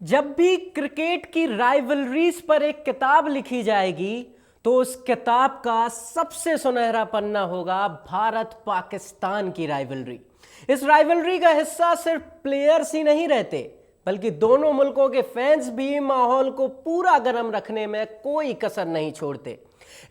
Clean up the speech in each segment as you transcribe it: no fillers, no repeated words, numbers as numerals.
जब भी क्रिकेट की राइवलरीज पर एक किताब लिखी जाएगी तो उस किताब का सबसे सुनहरा पन्ना होगा भारत पाकिस्तान की राइवलरी। इस राइवलरी का हिस्सा सिर्फ प्लेयर्स ही नहीं रहते बल्कि दोनों मुल्कों के फैंस भी माहौल को पूरा गर्म रखने में कोई कसर नहीं छोड़ते।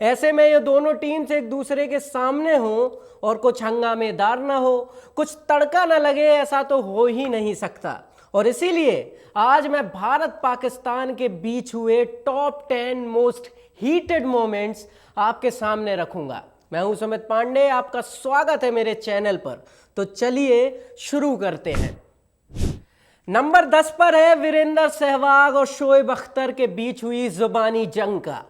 ऐसे में ये दोनों टीम्स एक दूसरे के सामने हों और कुछ हंगामेदार ना हो, कुछ तड़का ना लगे, ऐसा तो हो ही नहीं सकता। और इसीलिए आज मैं भारत पाकिस्तान के बीच हुए टॉप 10 मोस्ट हीटेड मोमेंट्स आपके सामने रखूंगा। मैं हूं सुमित पांडे, आपका स्वागत है मेरे चैनल पर। तो चलिए शुरू करते हैं। नंबर 10 पर है वीरेंद्र सहवाग और शोएब अख्तर के बीच हुई जुबानी जंग का।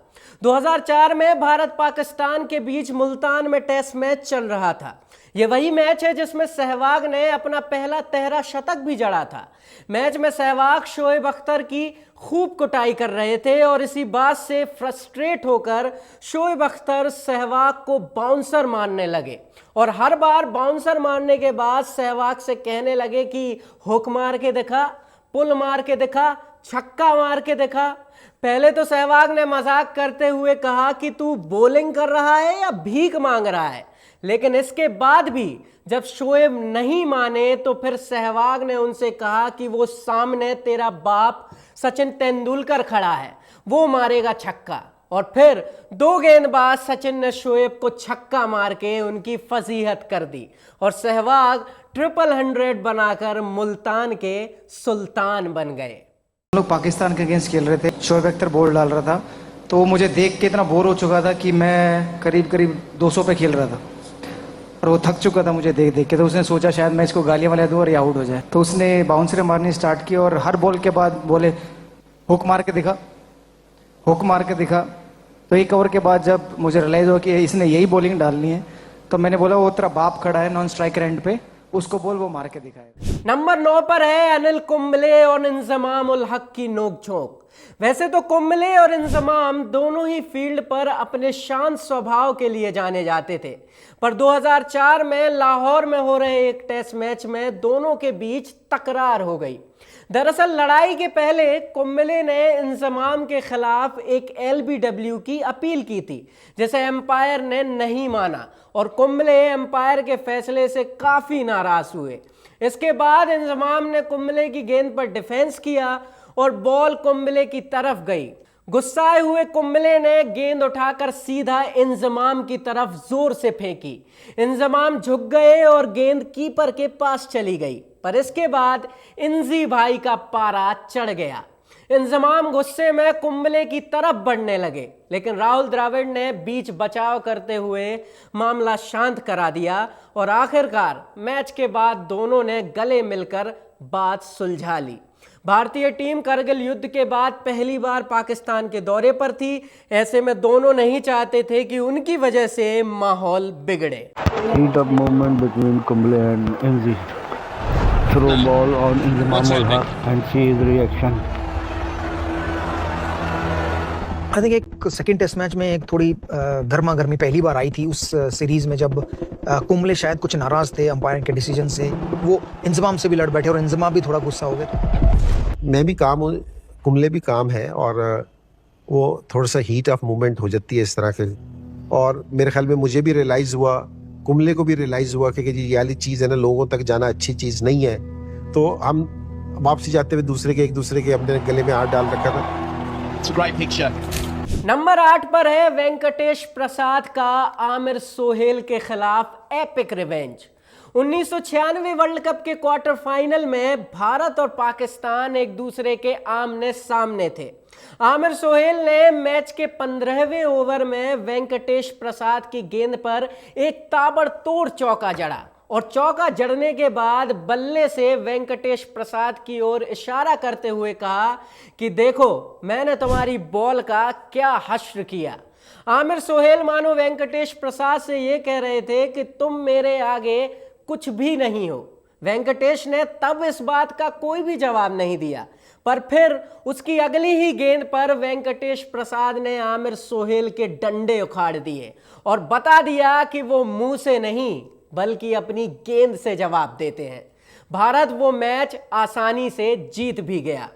2004 में भारत पाकिस्तान के बीच मुल्तान में टेस्ट मैच चल रहा था। यह वही मैच है जिसमें सहवाग ने अपना पहला तहरा शतक भी जड़ा था। मैच में सहवाग शोएब अख्तर की खूब कुटाई कर रहे थे और इसी बात से फ्रस्ट्रेट होकर शोएब अख्तर सहवाग को बाउंसर मारने लगे और हर बार बाउंसर मारने के बाद सहवाग से कहने लगे कि हुक मार के दिखा, पुल मार के दिखा, छक्का मार के दिखा। पहले तो सहवाग ने मजाक करते हुए कहा कि तू बॉलिंग कर रहा है या भीख मांग रहा है, लेकिन इसके बाद भी जब शोएब नहीं माने तो फिर सहवाग ने उनसे कहा कि वो सामने तेरा बाप सचिन तेंदुलकर खड़ा है, वो मारेगा छक्का। और फिर 2 गेंद बाद सचिन ने शोएब को छक्का मार के उनकी फजीहत कर दी और सहवाग 100 बनाकर मुल्तान के सुल्तान बन गए। हम लोग पाकिस्तान के अगेंस्ट खेल रहे थे, शोएब अख्तर बॉल डाल रहा था तो मुझे देख के इतना बोर हो चुका था कि मैं करीब 200 पे खेल रहा था और वो थक चुका था मुझे देख देख के। तो उसने सोचा शायद मैं इसको गालियां वालियां दूं और ये आउट हो जाए, तो उसने बाउंसरें मारनी स्टार्ट की और हर बॉल के बाद बोले हुक मार के दिखा, हुक मार के दिखा। तो एक ओवर के बाद जब मुझे रियलाइज हुआ कि इसने यही बॉलिंग डालनी है तो मैंने बोला वो तेरा बाप खड़ा है नॉन स्ट्राइकर एंड पे, उसको बोल वो मार के दिखाएगा। नंबर 9 पर है अनिल कुंबले और इंजमाम उल हक की नोकझोंक। वैसे तो कुंबले और इंजमाम दोनों ही फील्ड पर अपने शांत स्वभाव के लिए जाने जाते थे, पर 2004 में लाहौर में हो रहे एक टेस्ट मैच में दोनों के बीच तकरार हो गई। दरअसल लड़ाई के पहले कुंबले ने इंजमाम के खिलाफ एक LBW की अपील की थी जिसे एम्पायर ने नहीं माना और कुंबले एम्पायर के फैसले से काफी नाराज हुए। इसके बाद इंजमाम ने कुंबले की गेंद पर डिफेंस किया और बॉल कुंबले की तरफ गई। गुस्साए हुए कुंबले ने गेंद उठाकर सीधा इंजमाम की तरफ जोर से फेंकी। इंजमाम झुक गए और गेंद कीपर के पास चली गई, पर इसके बाद इंजी भाई का पारा चढ़ गया। इंजमाम गुस्से में कुंबले की तरफ बढ़ने लगे, लेकिन राहुल द्रविड़ ने बीच बचाव करते हुए मामला शांत करा दिया और आखिरकार मैच के बाद दोनों ने गले मिलकर बात सुलझा ली। भारतीय टीम करगिल युद्ध के बाद पहली बार पाकिस्तान के दौरे पर थी। ऐसे में दोनों नहीं चाहते थे कि उनकी वजह से माहौल बिगड़े। Heat up movement between Kumble and Enzi. Throw ball on Inzamam ul Haq and see his reaction. I think एक सेकेंड टेस्ट मैच में एक थोड़ी गर्मा गर्मी पहली बार आई थी उस सीरीज में जब कुंबले शायद कुछ नाराज थे अंपायर के डिसीजन से, वो इंजमाम से भी लड़ बैठे और इंजमाम भी थोड़ा गुस्सा हो गए। मैं भी काम हूँ, कुंबले भी काम है और वो थोड़ा सा हीट ऑफ मूवमेंट हो जाती है इस तरह के। और मेरे ख्याल में मुझे भी रियलाइज हुआ, कुंबले को भी रियलाइज हुआ कि ये वाली चीज़ है ना, लोगों तक जाना अच्छी चीज़ नहीं है। तो हम वापसी जाते हुए एक दूसरे के अपने गले में हाथ डाल रखा था। नंबर 8 पर है वेंकटेश प्रसाद का आमिर सोहेल के खिलाफ एपिक रिवेंज। 1996 वर्ल्ड कप के क्वार्टर फाइनल में भारत और पाकिस्तान एक दूसरे के आमने सामने थे। आमिर सोहेल ने मैच के 15वें ओवर में वेंकटेश प्रसाद की गेंद पर एक ताबड़तोड़ चौका जड़ा और चौका जड़ने के बाद बल्ले से वेंकटेश प्रसाद की ओर इशारा करते हुए कहा कि देखो मैंने तुम्हारी बॉल का क्या हश्र किया। आमिर सोहेल मानो वेंकटेश प्रसाद से ये कह रहे थे कि तुम मेरे आगे कुछ भी नहीं हो। वेंकटेश ने तब इस बात का कोई भी जवाब नहीं दिया, पर फिर उसकी अगली ही गेंद पर वेंकटेश प्रसाद ने आमिर सोहेल के डंडे उखाड़ दिए और बता दिया कि वो मुंह से नहीं बल्कि अपनी गेंद से जवाब देते हैं। भारत वो मैच आसानी से जीत भी गया।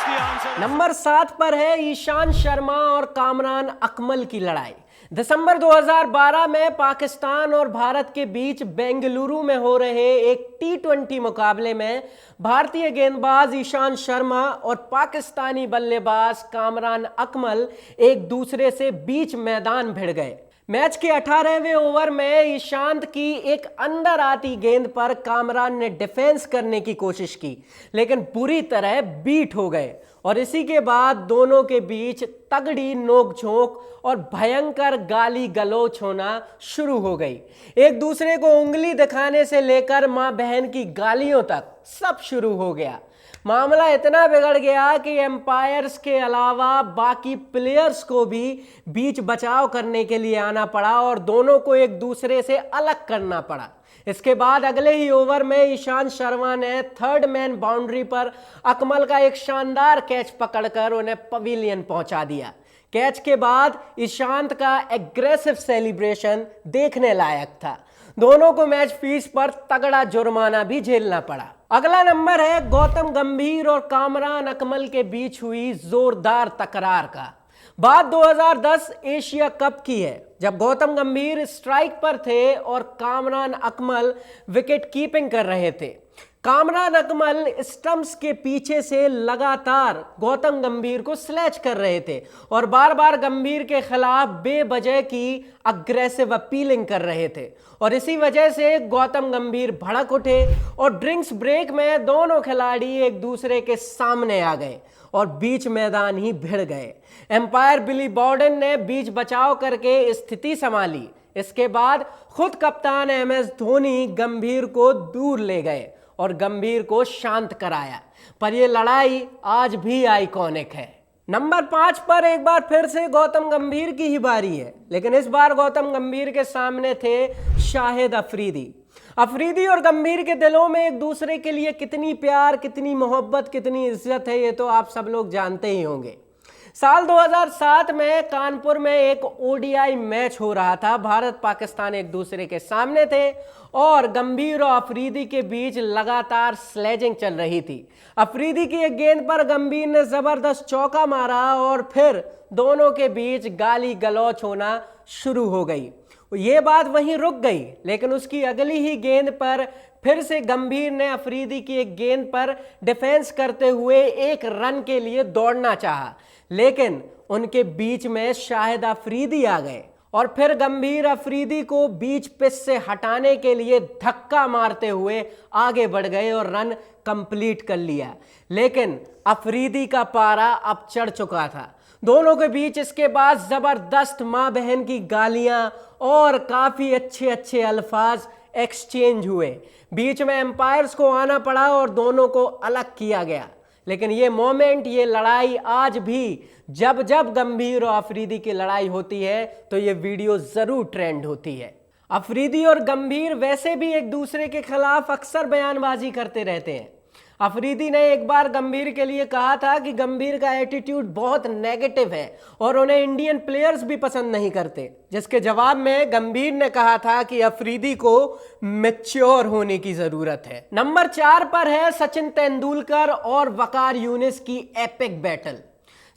नंबर 7 पर है ईशांत शर्मा और कामरान अकमल की लड़ाई। दिसंबर 2012 में पाकिस्तान और भारत के बीच बेंगलुरु में हो रहे एक T20 मुकाबले में भारतीय गेंदबाज ईशांत शर्मा और पाकिस्तानी बल्लेबाज कामरान अकमल एक दूसरे से बीच मैदान भिड़ गए। मैच के 18वें ओवर में ईशांत की एक अंदर आती गेंद पर कामरान ने डिफेंस करने की कोशिश की, लेकिन बुरी तरह बीट हो गए और इसी के बाद दोनों के बीच तगड़ी नोकझोंक और भयंकर गाली गलौच होना शुरू हो गई। एक दूसरे को उंगली दिखाने से लेकर मां बहन की गालियों तक सब शुरू हो गया। मामला इतना बिगड़ गया कि एम्पायर्स के अलावा बाकी प्लेयर्स को भी बीच बचाव करने के लिए आना पड़ा और दोनों को एक दूसरे से अलग करना पड़ा। इसके बाद अगले ही ओवर में ईशांत शर्मा ने थर्ड मैन बाउंड्री पर अकमल का एक शानदार कैच पकड़कर उन्हें पवेलियन पहुंचा दिया। कैच के बाद ईशांत का एग्रेसिव सेलिब्रेशन देखने लायक था। दोनों को मैच फीस पर तगड़ा जुर्माना भी झेलना पड़ा। अगला नंबर है गौतम गंभीर और कामरान अकमल के बीच हुई जोरदार तकरार का। बात 2010 एशिया कप की है, जब गौतम गंभीर स्ट्राइक पर थे और कामरान अकमल विकेट कीपिंग कर रहे थे। कामरान अकमल स्टंप्स के पीछे से लगातार गौतम गंभीर को स्लैच कर रहे थे और बार बार गंभीर के खिलाफ बेवजह की अग्रेसिव अपीलिंग कर रहे थे और इसी वजह से गौतम गंभीर भड़क उठे और ड्रिंक्स ब्रेक में दोनों खिलाड़ी एक दूसरे के सामने आ गए और बीच मैदान ही भिड़ गए। एम्पायर बिली बॉर्डन ने बीच बचाव करके स्थिति संभाली। इसके बाद खुद कप्तान MS धोनी गंभीर को दूर ले गए और गंभीर को शांत कराया, पर यह लड़ाई आज भी आइकॉनिक है। नंबर 5 पर एक बार फिर से गौतम गंभीर की ही बारी है, लेकिन इस बार गौतम गंभीर के सामने थे शाहिद अफरीदी। अफरीदी और गंभीर के दिलों में एक दूसरे के लिए कितनी प्यार, कितनी मोहब्बत, कितनी इज्जत है, ये तो आप सब लोग जानते ही होंगे। साल 2007 में कानपुर में एक ODI मैच हो रहा था। भारत पाकिस्तान एक दूसरे के सामने थे और गंभीर और अफरीदी के बीच लगातार स्लेजिंग चल रही थी। अफरीदी की एक गेंद पर गंभीर ने जबरदस्त चौका मारा और फिर दोनों के बीच गाली गलौच होना शुरू हो गई। ये बात वहीं रुक गई, लेकिन उसकी अगली ही गेंद पर फिर से गंभीर ने अफरीदी की एक गेंद पर डिफेंस करते हुए एक रन के लिए दौड़ना चाहा, लेकिन उनके बीच में शाहिद अफरीदी आ गए और फिर गंभीर अफरीदी को बीच पिच से हटाने के लिए धक्का मारते हुए आगे बढ़ गए और रन कंप्लीट कर लिया। लेकिन अफरीदी का पारा अब चढ़ चुका था। दोनों के बीच इसके बाद जबरदस्त मां बहन की गालियां और काफी अच्छे अच्छे अल्फाज एक्सचेंज हुए। बीच में एम्पायर्स को आना पड़ा और दोनों को अलग किया गया। लेकिन ये मोमेंट, ये लड़ाई आज भी जब जब गंभीर और अफरीदी की लड़ाई होती है तो ये वीडियो जरूर ट्रेंड होती है। अफरीदी और गंभीर वैसे भी एक दूसरे के खिलाफ अक्सर बयानबाजी करते रहते हैं। अफरीदी ने एक बार गंभीर के लिए कहा था कि गंभीर का एटीट्यूड बहुत नेगेटिव है और उन्हें इंडियन प्लेयर्स भी पसंद नहीं करते, जिसके जवाब में गंभीर ने कहा था कि अफरीदी को मैच्योर होने की जरूरत है। नंबर 4 पर है सचिन तेंदुलकर और वकार यूनिस की एपिक बैटल।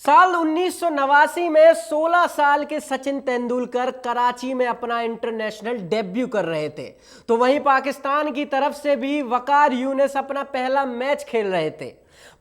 साल 1989 में 16 साल के सचिन तेंदुलकर कराची में अपना इंटरनेशनल डेब्यू कर रहे थे, तो वहीं पाकिस्तान की तरफ से भी वकार यूनिस अपना पहला मैच खेल रहे थे।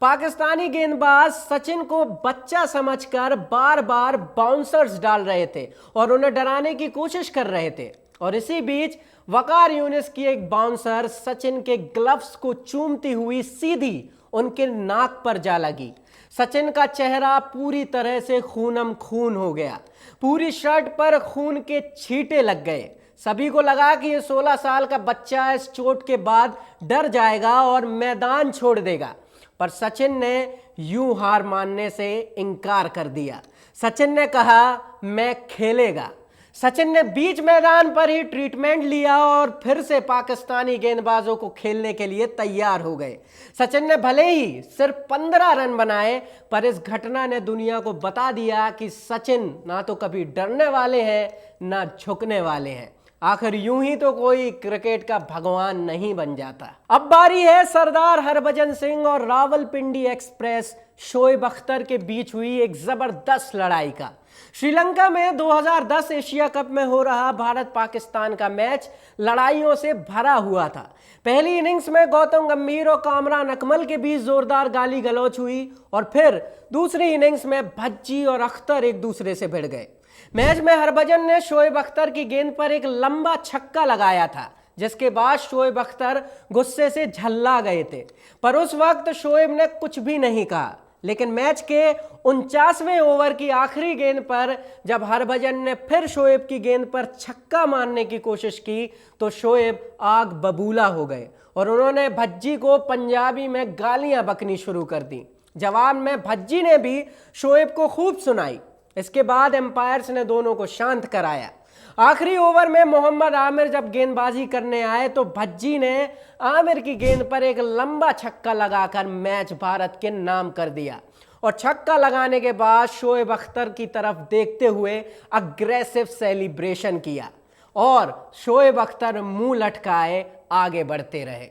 पाकिस्तानी गेंदबाज सचिन को बच्चा समझकर बार बार बाउंसर्स डाल रहे थे और उन्हें डराने की कोशिश कर रहे थे और इसी बीच वकार यूनिस की एक बाउंसर सचिन के ग्लव्स को चूमती हुई सीधी उनके नाक पर जा लगी। सचिन का चेहरा पूरी तरह से खूनम खून हो गया। पूरी शर्ट पर खून के छींटे लग गए। सभी को लगा कि ये 16 साल का बच्चा इस चोट के बाद डर जाएगा और मैदान छोड़ देगा, पर सचिन ने यूं हार मानने से इनकार कर दिया। सचिन ने कहा, मैं खेलेगा। सचिन ने बीच मैदान पर ही ट्रीटमेंट लिया और फिर से पाकिस्तानी गेंदबाजों को खेलने के लिए तैयार हो गए। सचिन ने भले ही सिर्फ 15 रन बनाए, पर इस घटना ने दुनिया को बता दिया कि सचिन ना तो कभी डरने वाले हैं ना झुकने वाले हैं। आखिर यूं ही तो कोई क्रिकेट का भगवान नहीं बन जाता। अब बारी है सरदार हरभजन सिंह और रावलपिंडी एक्सप्रेस शोएब अख्तर के बीच हुई एक जबरदस्त लड़ाई का। श्रीलंका में 2010 एशिया कप में हो रहा भारत पाकिस्तान का मैच लड़ाइयों से भरा हुआ था। पहली इनिंग्स में गौतम गंभीर और कामरान अकमल के बीच जोरदार गाली गलौच हुई और फिर दूसरी इनिंग्स में भज्जी और अख्तर एक दूसरे से भिड़ गए। मैच में हरभजन ने शोएब अख्तर की गेंद पर एक लंबा छक्का लगाया था, जिसके बाद शोएब अख्तर गुस्से से झल्ला गए थे, पर उस वक्त शोएब ने कुछ भी नहीं कहा। लेकिन मैच के 49वें ओवर की आखिरी गेंद पर जब हरभजन ने फिर शोएब की गेंद पर छक्का मारने की कोशिश की तो शोएब आग बबूला हो गए और उन्होंने भज्जी को पंजाबी में गालियां बकनी शुरू कर दी। जवाब में भज्जी ने भी शोएब को खूब सुनाई। इसके बाद एम्पायर्स ने दोनों को शांत कराया। आखिरी ओवर में मोहम्मद आमिर जब गेंदबाजी करने आए तो भज्जी ने आमिर की गेंद पर एक लंबा छक्का लगाकर मैच भारत के नाम कर दिया और छक्का लगाने के बाद शोएब अख्तर की तरफ देखते हुए अग्रेसिव सेलिब्रेशन किया और शोएब अख्तर मुंह लटकाए आगे बढ़ते रहे।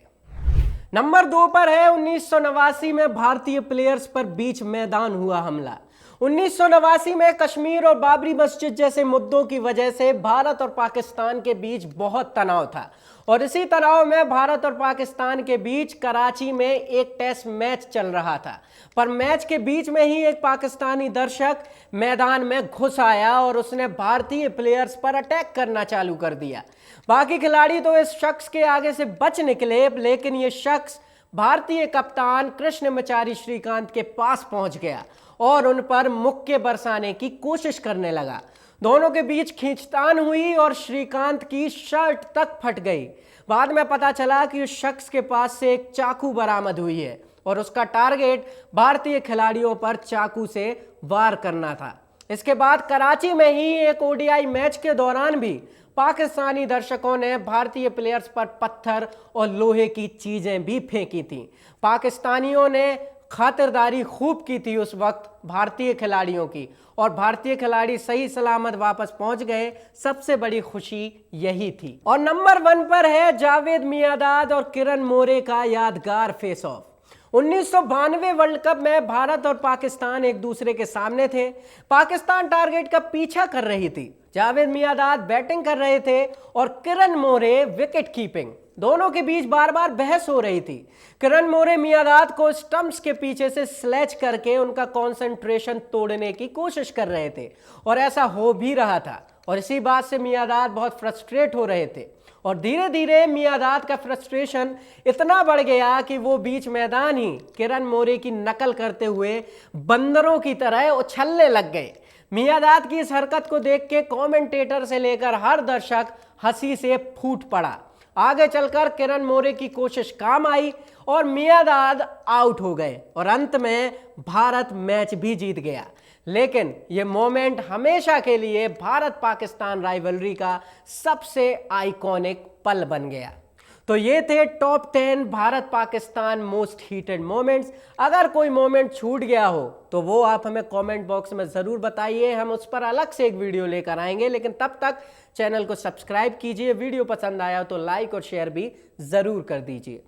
नंबर 2 पर है 1989 में भारतीय प्लेयर्स पर बीच मैदान हुआ हमला। 1989 में कश्मीर और बाबरी मस्जिद जैसे मुद्दों की वजह से भारत और पाकिस्तान के बीच बहुत तनाव था और इसी तनाव में भारत और पाकिस्तान के बीच कराची में एक टेस्ट मैच चल रहा था। पर मैच के बीच में ही एक पाकिस्तानी दर्शक मैदान में घुस आया और उसने भारतीय प्लेयर्स पर अटैक करना चालू कर दिया। बाकी खिलाड़ी तो इस शख्स के आगे से बच निकले, लेकिन ये शख्स भारतीय कप्तान कृष्णमचारी श्रीकांत के पास पहुंच गया और उन पर मुक्के बरसाने की कोशिश करने लगा। दोनों के बीच खींचतान हुई और श्रीकांत की शर्ट तक फट गई। बाद में पता चला कि उस शख्स के पास से एक चाकू बरामद हुई है और उसका टारगेट भारतीय खिलाड़ियों पर चाकू से वार करना था। इसके बाद कराची में ही एक ओडीआई मैच के दौरान भी पाकिस्तानी दर्शकों ने भारतीय प्लेयर्स पर पत्थर और लोहे की चीजें भी फेंकी थीं। पाकिस्तानियों ने खातिरदारी खूब की थी उस वक्त भारतीय खिलाड़ियों की और भारतीय खिलाड़ी सही सलामत वापस पहुंच गए। सबसे बड़ी खुशी यही थी। और नंबर 1 पर है जावेद मियांदाद और किरण मोरे का यादगार फेस ऑफ। 1992 वर्ल्ड कप में भारत और पाकिस्तान एक दूसरे के सामने थे। पाकिस्तान टारगेट का पीछा कर रही थी, जावेद मियांदाद बैटिंग कर रहे थे और किरण मोरे विकेट कीपिंग। दोनों के बीच बार बार बहस हो रही थी। किरण मोरे मियांदाद को स्टंप्स के पीछे से स्लैच करके उनका कंसंट्रेशन तोड़ने की कोशिश कर रहे थे और ऐसा हो भी रहा था और इसी बात से मियांदाद बहुत फ्रस्ट्रेट हो रहे थे और धीरे धीरे मियांदाद का फ्रस्ट्रेशन इतना बढ़ गया कि वो बीच मैदान ही किरण मोरे की नकल करते हुए बंदरों की तरह उछलने लग गए। मियांदाद की इस हरकत को देख के कमेंटेटर से लेकर हर दर्शक हंसी से फूट पड़ा। आगे चलकर किरण मोरे की कोशिश काम आई और मियांदाद आउट हो गए और अंत में भारत मैच भी जीत गया। लेकिन ये मोमेंट हमेशा के लिए भारत पाकिस्तान राइवलरी का सबसे आइकॉनिक पल बन गया। तो ये थे top 10 Bharat Pakistan most heated moments. अगर कोई मोमेंट छूट गया हो तो वो आप हमें कमेंट बॉक्स में ज़रूर बताइए, हम उस पर अलग से एक वीडियो लेकर आएंगे। लेकिन तब तक चैनल को सब्सक्राइब कीजिए, वीडियो पसंद आया तो लाइक और शेयर भी ज़रूर कर दीजिए।